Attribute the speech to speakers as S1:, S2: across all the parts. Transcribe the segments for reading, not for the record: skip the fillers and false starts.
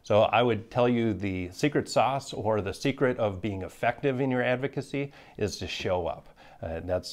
S1: So I would tell you the secret sauce or the secret of being effective in your advocacy is to show up.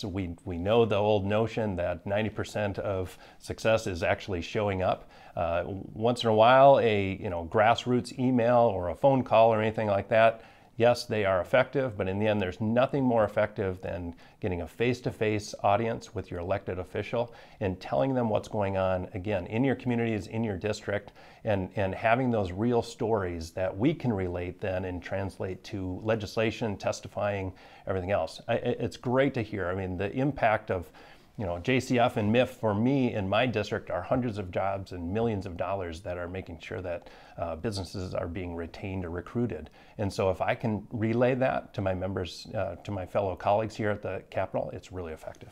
S1: We know the old notion that 90% of success is actually showing up. Once in a while, a grassroots email or a phone call or anything like that, yes, they are effective, but in the end, there's nothing more effective than getting a face-to-face audience with your elected official and telling them what's going on, again, in your communities, in your district, and having those real stories that we can relate then and translate to legislation, testifying, everything else. It's great to hear. I mean, the impact of JCF and MIF for me in my district are hundreds of jobs and millions of dollars that are making sure that businesses are being retained or recruited. And so if I can relay that to my members, to my fellow colleagues here at the Capitol, it's really effective.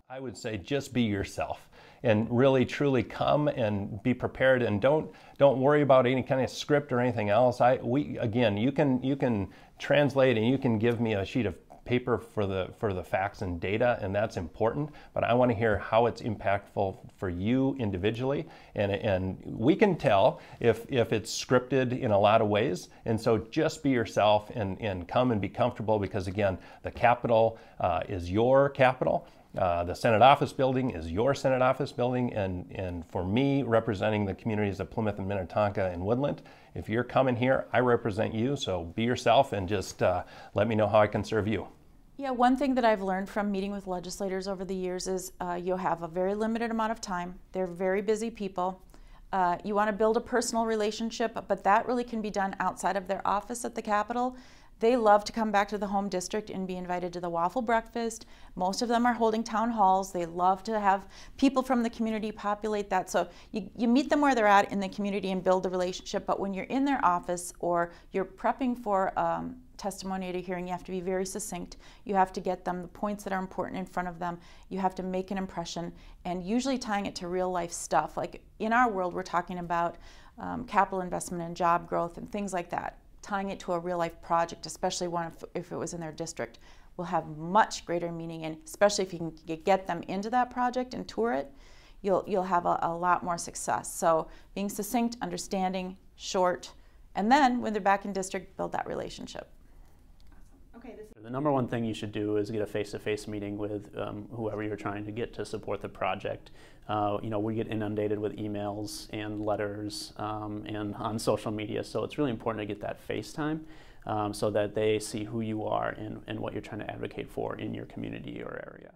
S1: I would say just be yourself and really truly come and be prepared, and don't worry about any kind of script or anything else. Again, you can translate and you can give me a sheet of paper for the facts and data, and that's important, but I want to hear how it's impactful for you individually, and we can tell if it's scripted in a lot of ways. And so just be yourself and come and be comfortable, because again, the Capitol is your Capitol. The Senate office building is your Senate office building, and for me, representing the communities of Plymouth and Minnetonka and Woodland, if you're coming here, I represent you, so be yourself and just let me know how I can serve you.
S2: Yeah, one thing that I've learned from meeting with legislators over the years is you'll have a very limited amount of time. They're very busy people. You want to build a personal relationship, but that really can be done outside of their office at the Capitol. They love to come back to the home district and be invited to the waffle breakfast. Most of them are holding town halls. They love to have people from the community populate that. So you meet them where they're at in the community and build a relationship. But when you're in their office or you're prepping for testimony at a hearing, you have to be very succinct. You have to get them the points that are important in front of them. You have to make an impression, and usually tying it to real life stuff. Like in our world, we're talking about capital investment and job growth and things like that. Tying it to a real life project, especially one if it was in their district, will have much greater meaning, and especially if you can get them into that project and tour it, you'll have a lot more success. So being succinct, understanding, short, and then when they're back in district, build that relationship.
S3: Okay, the number one thing you should do is get a face-to-face meeting with whoever you're trying to get to support the project. We get inundated with emails and letters and on social media, so it's really important to get that face time so that they see who you are and what you're trying to advocate for in your community or area.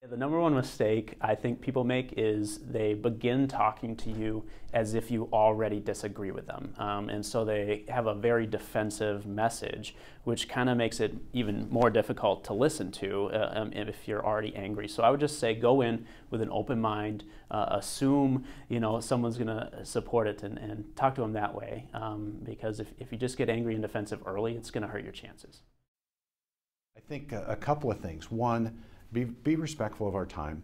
S3: The number one mistake I think people make is they begin talking to you as if you already disagree with them. And so they have a very defensive message, which kind of makes it even more difficult to listen to if you're already angry. So I would just say go in with an open mind, assume someone's going to support it, and talk to them that way. Because if you just get angry and defensive early, it's going to hurt your chances.
S4: I think a couple of things. One, be respectful of our time.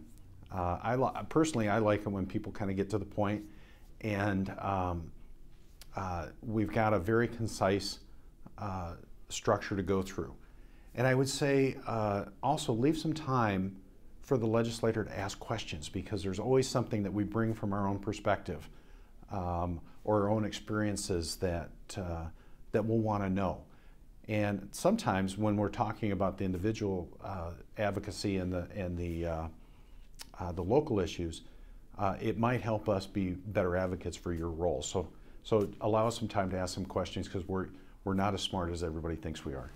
S4: Personally, I like it when people kind of get to the point, and we've got a very concise structure to go through. And I would say also leave some time for the legislator to ask questions, because there's always something that we bring from our own perspective or our own experiences that we'll want to know. And sometimes when we're talking about the individual advocacy and the local issues, it might help us be better advocates for your role. So allow us some time to ask some questions, because we're not as smart as everybody thinks we are.